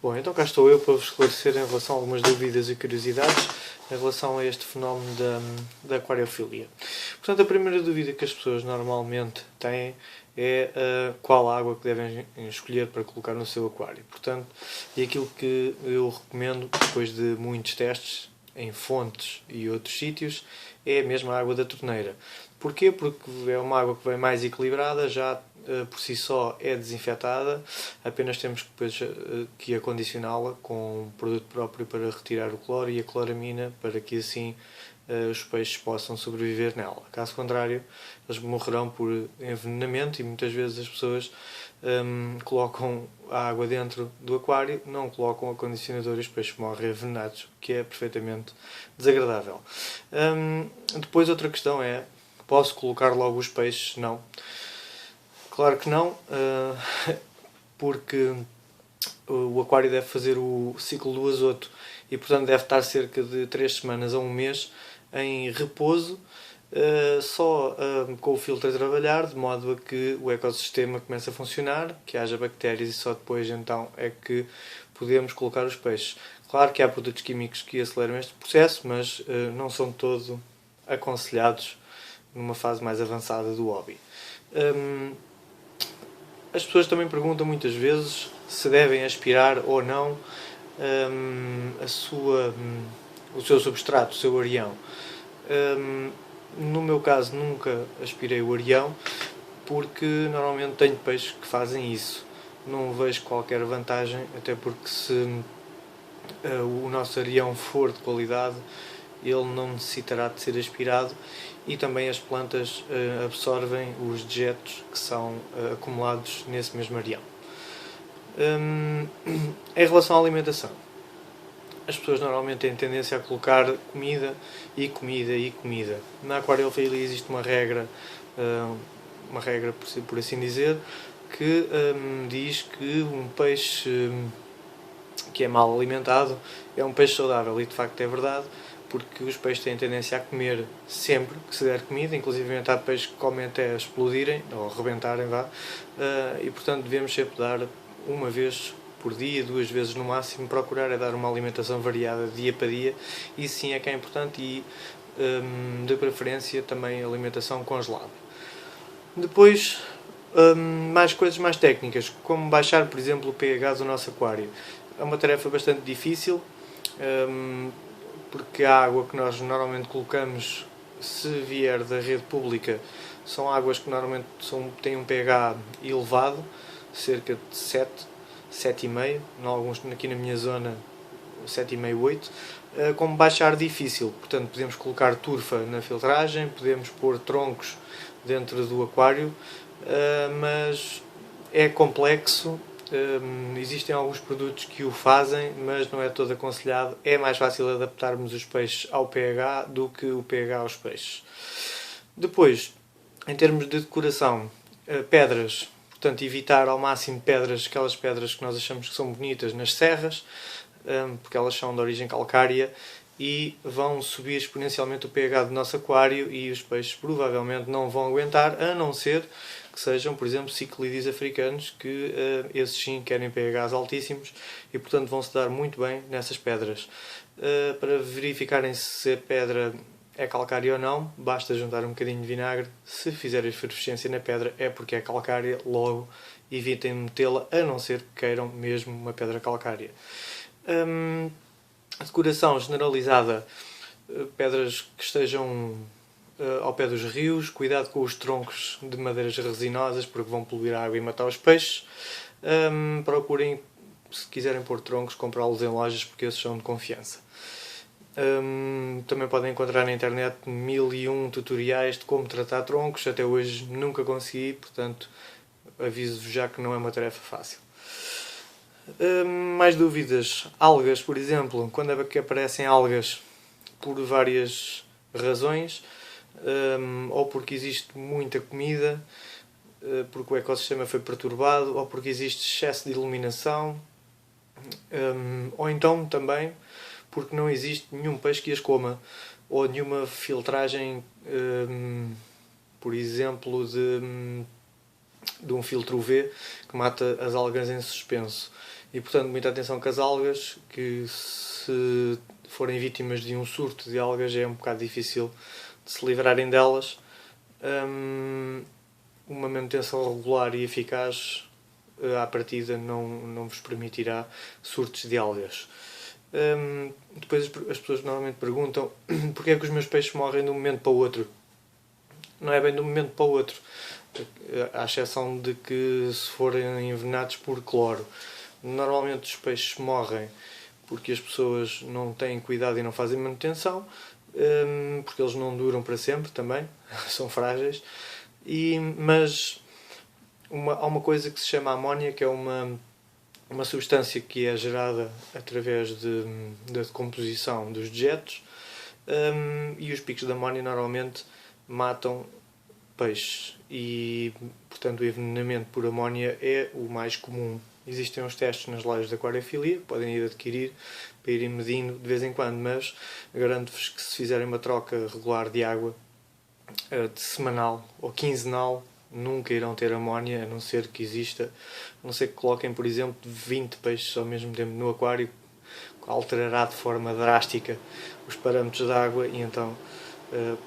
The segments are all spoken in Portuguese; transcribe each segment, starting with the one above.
Bom, então cá estou eu para vos esclarecer em relação a algumas dúvidas e curiosidades em relação a este fenómeno da aquariofilia. Portanto, a primeira dúvida que as pessoas normalmente têm é qual água que devem escolher para colocar no seu aquário. Portanto, e aquilo que eu recomendo, depois de muitos testes em fontes e outros sítios, é a mesma água da torneira. Porquê? Porque é uma água que vem mais equilibrada, já por si só é desinfetada, apenas temos que acondicioná-la com um produto próprio para retirar o cloro e a cloramina, para que assim os peixes possam sobreviver nela. Caso contrário, eles morrerão por envenenamento e muitas vezes as pessoas colocam a água dentro do aquário, não colocam o acondicionador e os peixes morrem envenenados, o que é perfeitamente desagradável. Depois outra questão é, posso colocar logo os peixes? Não. Claro que não, porque o aquário deve fazer o ciclo do azoto e, portanto, deve estar cerca de 3 semanas a um mês em repouso, só com o filtro a trabalhar, de modo a que o ecossistema comece a funcionar, que haja bactérias e só depois então é que podemos colocar os peixes. Claro que há produtos químicos que aceleram este processo, mas não são todo aconselhados numa fase mais avançada do hobby. As pessoas também perguntam muitas vezes se devem aspirar ou não o seu substrato, o seu arião. No meu caso nunca aspirei o arião, porque normalmente tenho peixes que fazem isso. Não vejo qualquer vantagem, até porque se o nosso arião for de qualidade, ele não necessitará de ser aspirado e também as plantas absorvem os dejetos que são acumulados nesse mesmo arião. Em relação à alimentação, as pessoas normalmente têm tendência a colocar comida e comida e comida. Na aquariofilia existe uma regra por assim dizer, que diz que um peixe que é mal alimentado é um peixe saudável, e de facto é verdade, porque os peixes têm tendência a comer sempre que se der comida, inclusive há peixes que comem até explodirem ou rebentarem, e portanto devemos sempre dar uma vez por dia, 2 vezes no máximo, procurar é dar uma alimentação variada dia para dia, e sim é que é importante, e de preferência também alimentação congelada. Depois, mais coisas mais técnicas, como baixar, por exemplo, o pH do nosso aquário. É uma tarefa bastante difícil, porque a água que nós normalmente colocamos, se vier da rede pública, são águas que normalmente têm um pH elevado, cerca de 7, 7,5, aqui na minha zona 7,5, 8, como baixar difícil. Portanto, podemos colocar turfa na filtragem, podemos pôr troncos dentro do aquário, mas é complexo. Existem alguns produtos que o fazem, mas não é todo aconselhado. É mais fácil adaptarmos os peixes ao pH do que o pH aos peixes. Depois, em termos de decoração, pedras. Portanto, evitar ao máximo pedras, aquelas pedras que nós achamos que são bonitas nas serras, porque elas são de origem calcária e vão subir exponencialmente o pH do nosso aquário, e os peixes provavelmente não vão aguentar, a não ser que sejam, por exemplo, ciclídeos africanos, que esses sim querem pHs altíssimos e, portanto, vão se dar muito bem nessas pedras. Para verificarem se a pedra é calcária ou não, basta juntar um bocadinho de vinagre. Se fizer efervescência na pedra é porque é calcária, logo evitem metê-la, a não ser que queiram mesmo uma pedra calcária. A decoração generalizada, pedras que estejam ao pé dos rios, cuidado com os troncos de madeiras resinosas, porque vão poluir a água e matar os peixes. Procurem, se quiserem pôr troncos, comprá-los em lojas, porque esses são de confiança. Também podem encontrar na internet 1001 tutoriais de como tratar troncos. Até hoje nunca consegui, portanto aviso-vos já que não é uma tarefa fácil. Mais dúvidas? Algas, por exemplo. Quando é que aparecem algas? Por várias razões, ou porque existe muita comida, porque o ecossistema foi perturbado, ou porque existe excesso de iluminação, ou então também porque não existe nenhum peixe que as coma, ou nenhuma filtragem, por exemplo, de um filtro UV que mata as algas em suspenso. E portanto, muita atenção com as algas, que se forem vítimas de um surto de algas é um bocado difícil de se livrarem delas. Uma manutenção regular e eficaz à partida não vos permitirá surtos de algas. Depois as pessoas normalmente perguntam porque é que os meus peixes morrem de um momento para o outro. Não é bem de um momento para o outro, à exceção de que se forem envenenados por cloro. Normalmente os peixes morrem porque as pessoas não têm cuidado e não fazem manutenção, porque eles não duram para sempre também, são frágeis. Mas há uma coisa que se chama amónia, que é uma substância que é gerada através da decomposição dos dejetos, e os picos de amónia normalmente matam peixes e, portanto, o envenenamento por amónia é o mais comum. Existem uns testes nas lojas de aquariofilia, podem ir adquirir para irem medindo de vez em quando, mas garanto-vos que se fizerem uma troca regular de água, de semanal ou quinzenal, nunca irão ter amónia, a não ser que exista, a não ser que coloquem, por exemplo, 20 peixes ao mesmo tempo no aquário, alterará de forma drástica os parâmetros da água e então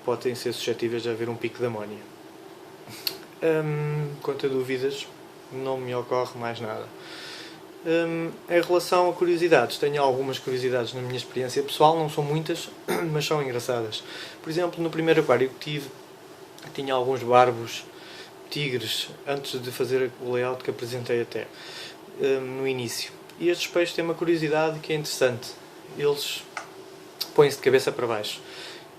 podem ser suscetíveis a haver um pico de amónia. Quanto a dúvidas, não me ocorre mais nada. Em relação a curiosidades, tenho algumas curiosidades na minha experiência pessoal, não são muitas, mas são engraçadas. Por exemplo, no primeiro aquário que tive, tinha alguns barbos tigres, antes de fazer o layout que apresentei até no início. E estes peixes têm uma curiosidade que é interessante. Eles põem-se de cabeça para baixo.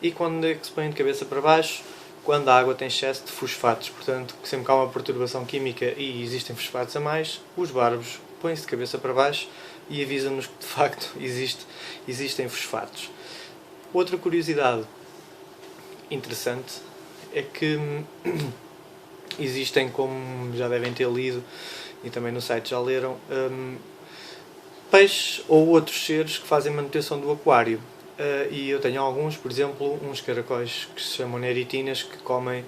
E quando é que se põem de cabeça para baixo? Quando a água tem excesso de fosfatos. Portanto, sempre que há uma perturbação química e existem fosfatos a mais, os barbos põem-se de cabeça para baixo e avisam-nos que de facto existem fosfatos. Outra curiosidade interessante é que existem, como já devem ter lido e também no site já leram, peixes ou outros seres que fazem manutenção do aquário. E eu tenho alguns, por exemplo, uns caracóis que se chamam neritinas, que comem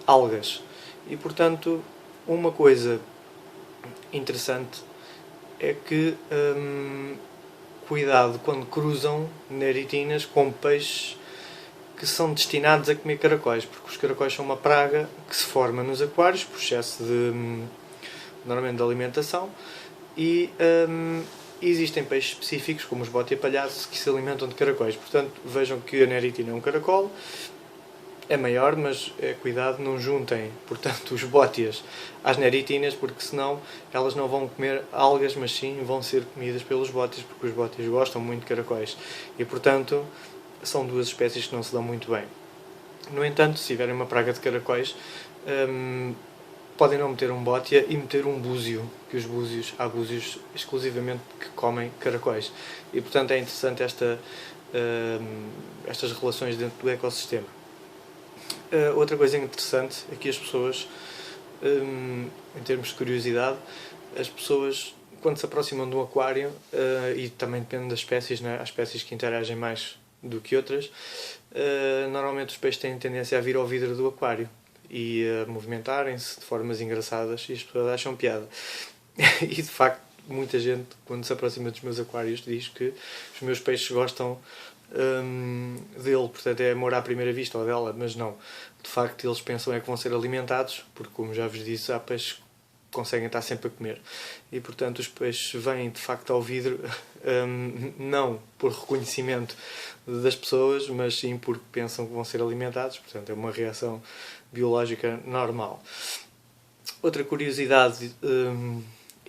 algas. E portanto, uma coisa interessante é que cuidado quando cruzam neritinas com peixes que são destinados a comer caracóis, porque os caracóis são uma praga que se forma nos aquários por excesso normalmente de alimentação, e existem peixes específicos, como os botia palhaço, que se alimentam de caracóis. Portanto, vejam que a neritina é um caracol, é maior, mas cuidado, não juntem, portanto, os bótias às neritinas, porque senão elas não vão comer algas, mas sim vão ser comidas pelos bótias, porque os bótias gostam muito de caracóis. E, portanto, são duas espécies que não se dão muito bem. No entanto, se tiverem uma praga de caracóis, podem não meter um bótia e meter um búzio, que há búzios exclusivamente que comem caracóis. E, portanto, é interessante estas relações dentro do ecossistema. Outra coisa interessante é que as pessoas, em termos de curiosidade, as pessoas, quando se aproximam de um aquário, e também depende das espécies, né? Há espécies que interagem mais do que outras, normalmente os peixes têm tendência a vir ao vidro do aquário e a movimentarem-se de formas engraçadas e as pessoas acham piada. E de facto, muita gente, quando se aproxima dos meus aquários, diz que os meus peixes gostam dele, portanto é amor à primeira vista ou dela, mas não. De facto, eles pensam é que vão ser alimentados, porque, como já vos disse, há peixes que conseguem estar sempre a comer. E, portanto, os peixes vêm, de facto, ao vidro, não por reconhecimento das pessoas, mas sim porque pensam que vão ser alimentados. Portanto, é uma reação biológica normal. Outra curiosidade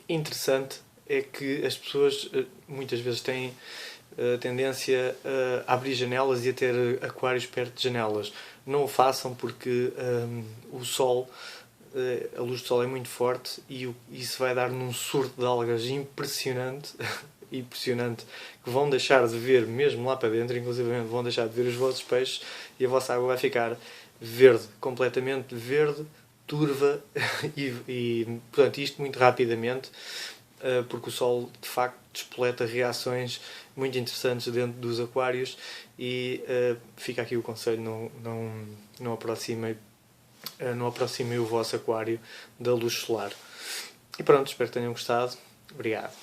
interessante é que as pessoas muitas vezes têm tendência a abrir janelas e a ter aquários perto de janelas. Não o façam porque o sol, a luz do sol é muito forte e isso vai dar num surto de algas impressionante, que vão deixar de ver, mesmo lá para dentro, inclusive vão deixar de ver os vossos peixes e a vossa água vai ficar verde, completamente verde, turva e portanto, isto muito rapidamente, porque o sol de facto despoleta reações muito interessantes dentro dos aquários e fica aqui o conselho, não aproximem o vosso aquário da luz solar. E pronto, espero que tenham gostado. Obrigado.